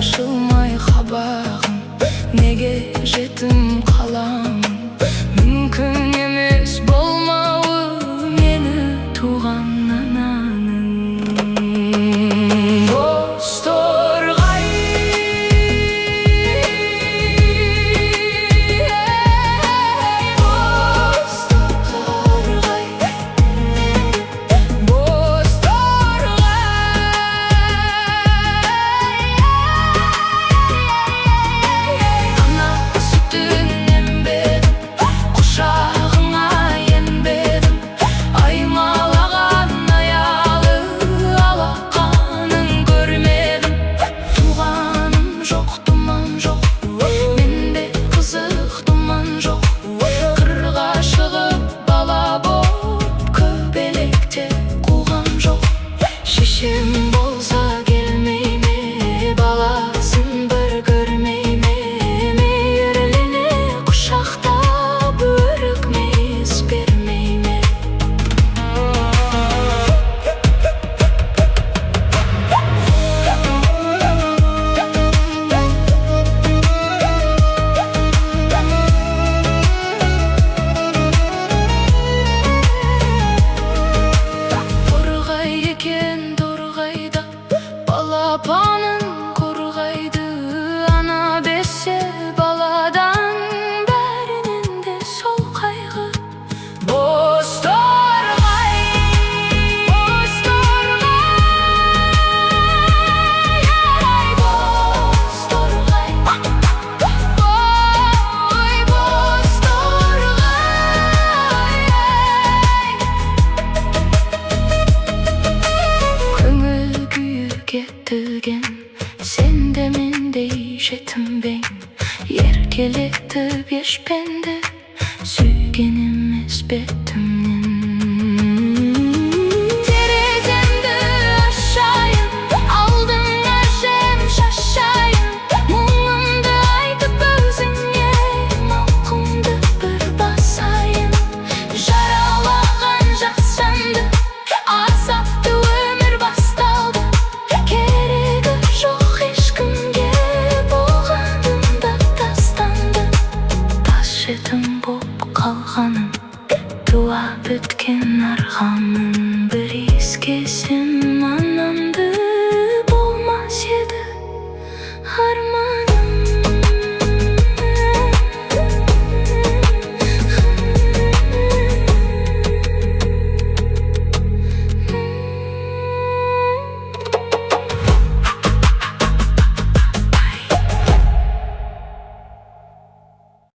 ашылмай қабағым, неге жетім қаламын? Мүмкін емес болмауы мені туған ананың. Бозторғай, бозторғай, бозторғай. Ана сүтін ембедім, құшағыңа енбедім. Аймалаған аялы алақанын көрмедім. Туғаным жоқ, думан жоқ, менде қызық думан жоқ. Қырға шығып бала боп, көбелекте қуғам жоқ. Шешем болса келмей ме, баласын бір көрмей ме? Мейірлене құшақтап өрік-мейіз бермей ме? Торғай екен торғайда, балапанын қорғайды. Ана берсе баладан, бәрінен де сол қайғы. Бозторғай, бозторғай, бозторғай, ой, бозторғай. Көңіл күйі кетілген, сенде мендей жетімбең. Еркелетіп ешпенді, сүйген емес бетімнен. Тереземді ашайын, алдыңа жем шашайын. Мұңымды айтып өзіңе, мауқымды бір басайын. Жаралаған жасанды, азапты өмір басталды. Керегі жоқ ешкімге, болғанымда тастанды. Тас жетім боп қалғаным, туа біткен арғамын.